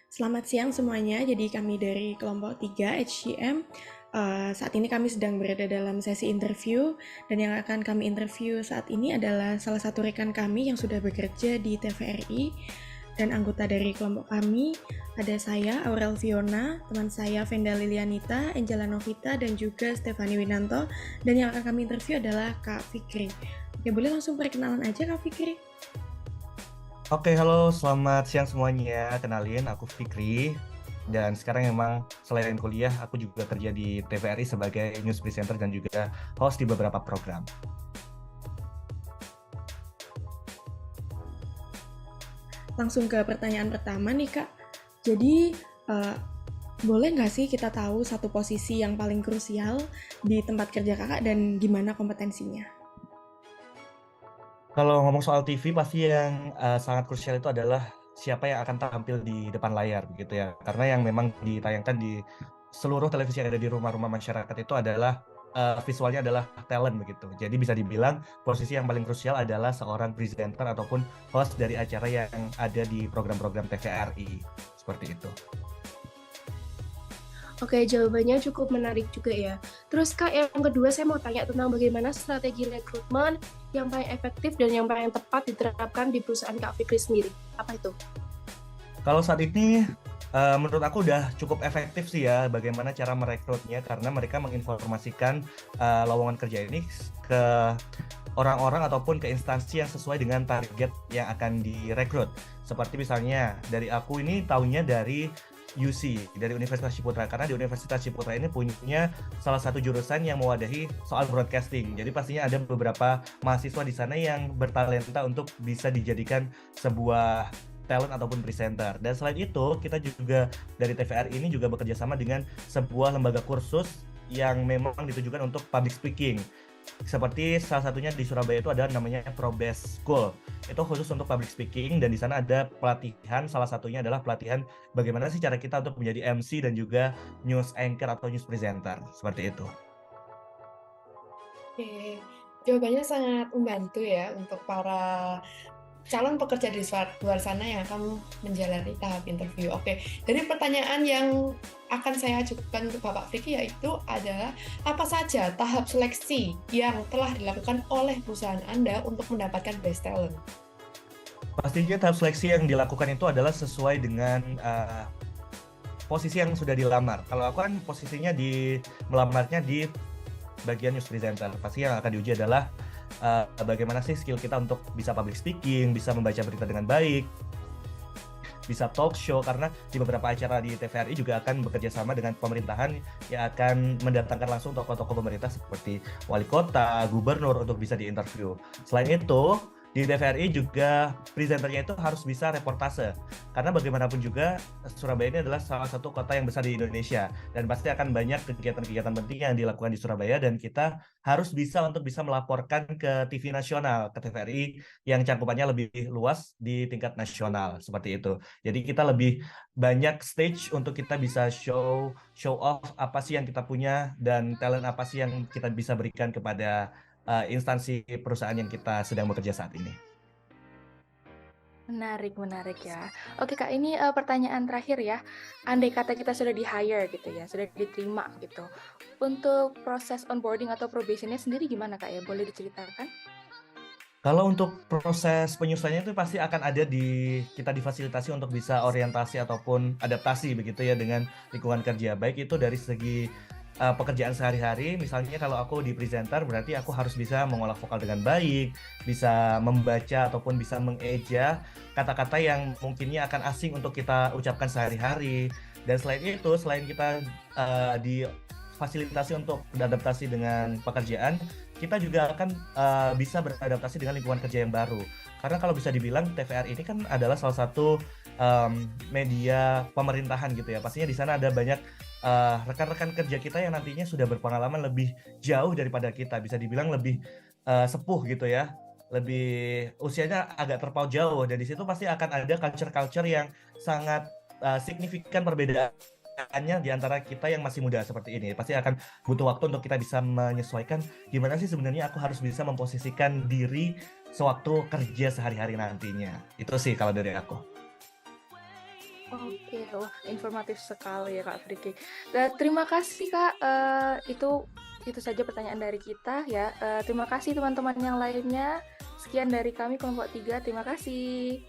Selamat siang semuanya, jadi kami dari kelompok 3 HCM. Saat ini kami sedang berada dalam sesi interview, dan yang akan kami interview saat ini adalah salah satu rekan kami yang sudah bekerja di TVRI. Dan anggota dari kelompok kami ada saya, Aurel Fiona, teman saya Venda Lilianita, Angela Novita, dan juga Stefani Winanto. Dan yang akan kami interview adalah Kak Fikri. Oke, boleh langsung perkenalan aja Kak Fikri? Oke, halo, selamat siang semuanya. Kenalin, aku Fikri. Dan sekarang emang selain kuliah, aku juga kerja di TVRI sebagai news presenter dan juga host di beberapa program. Langsung ke pertanyaan pertama nih Kak. Jadi, eh, boleh nggak sih kita tahu satu posisi yang paling krusial di tempat kerja kakak dan gimana kompetensinya? Kalau ngomong soal TV, pasti yang sangat krusial itu adalah siapa yang akan tampil di depan layar, gitu ya. Karena yang memang ditayangkan di seluruh televisi yang ada di rumah-rumah masyarakat itu adalah visualnya adalah talent begitu. Jadi bisa dibilang posisi yang paling krusial adalah seorang presenter ataupun host dari acara yang ada di program-program TVRI. Seperti itu. Oke, jawabannya cukup menarik juga ya. Terus Kak, yang kedua saya mau tanya tentang bagaimana strategi rekrutmen yang paling efektif dan yang paling tepat diterapkan di perusahaan Kak Fikri sendiri. Apa itu? Kalau saat ini menurut aku udah cukup efektif sih ya bagaimana cara merekrutnya karena mereka menginformasikan lowongan kerja ini ke orang-orang ataupun ke instansi yang sesuai dengan target yang akan direkrut. Seperti misalnya dari aku ini tahunya dari UC, dari Universitas Ciputra. Karena di Universitas Ciputra ini punya salah satu jurusan yang mewadahi soal broadcasting. Jadi pastinya ada beberapa mahasiswa di sana yang bertalenta untuk bisa dijadikan sebuah talent ataupun presenter. Dan selain itu, kita juga dari TVRI ini juga bekerja sama dengan sebuah lembaga kursus yang memang ditujukan untuk public speaking. Seperti salah satunya di Surabaya itu ada namanya Probes School. Itu khusus untuk public speaking dan di sana ada pelatihan, salah satunya adalah pelatihan bagaimana sih cara kita untuk menjadi MC dan juga news anchor atau news presenter. Seperti itu. Oke, jawabannya sangat membantu ya untuk para calon pekerja di luar sana yang akan menjalani tahap interview. Oke, dari pertanyaan yang akan saya ajukan untuk Bapak Friki yaitu adalah apa saja tahap seleksi yang telah dilakukan oleh perusahaan Anda untuk mendapatkan best talent? Pastinya tahap seleksi yang dilakukan itu adalah sesuai dengan posisi yang sudah dilamar. Kalau aku kan posisinya di melamarnya di bagian news presenter. Pasti yang akan diuji adalah bagaimana sih skill kita untuk bisa public speaking, bisa membaca berita dengan baik, bisa talk show, karena di beberapa acara di TVRI juga akan bekerja sama dengan pemerintahan yang akan mendatangkan langsung tokoh-tokoh pemerintah seperti wali kota, gubernur untuk bisa diinterview. Selain itu, di TVRI juga presenternya itu harus bisa reportase. Karena bagaimanapun juga Surabaya ini adalah salah satu kota yang besar di Indonesia dan pasti akan banyak kegiatan-kegiatan penting yang dilakukan di Surabaya dan kita harus bisa untuk bisa melaporkan ke TV nasional, ke TVRI yang cakupannya lebih luas di tingkat nasional seperti itu. Jadi kita lebih banyak stage untuk kita bisa show off apa sih yang kita punya dan talent apa sih yang kita bisa berikan kepada instansi perusahaan yang kita sedang bekerja saat ini. Menarik, menarik ya. Oke Kak, ini pertanyaan terakhir ya. Andai kata kita sudah di-hire gitu ya, sudah diterima gitu. Untuk proses onboarding atau probationnya sendiri gimana Kak ya? Boleh diceritakan? Kalau untuk proses penyusunannya itu pasti akan ada di kita difasilitasi untuk bisa orientasi ataupun adaptasi begitu ya dengan lingkungan kerja. Baik itu dari segi pekerjaan sehari-hari, misalnya kalau aku di presenter berarti aku harus bisa mengolah vokal dengan baik, bisa membaca ataupun bisa mengeja kata-kata yang mungkinnya akan asing untuk kita ucapkan sehari-hari. Dan selain itu, selain kita difasilitasi untuk beradaptasi dengan pekerjaan, kita juga akan bisa beradaptasi dengan lingkungan kerja yang baru. Karena kalau bisa dibilang TVRI ini kan adalah salah satu media pemerintahan gitu ya. Pastinya di sana ada banyak rekan-rekan kerja kita yang nantinya sudah berpengalaman lebih jauh daripada kita. Bisa dibilang lebih sepuh gitu ya. Lebih usianya agak terpaut jauh. Dan di situ pasti akan ada culture-culture yang sangat signifikan perbedaannya di antara kita yang masih muda seperti ini. Pasti akan butuh waktu untuk kita bisa menyesuaikan gimana sih sebenarnya aku harus bisa memposisikan diri sewaktu kerja sehari-hari nantinya. Itu sih kalau dari aku. Oke, wah informatif sekali ya Kak Friki. Terima kasih Kak, itu saja pertanyaan dari kita ya. Terima kasih teman-teman yang lainnya. Sekian dari kami kelompok 3, terima kasih.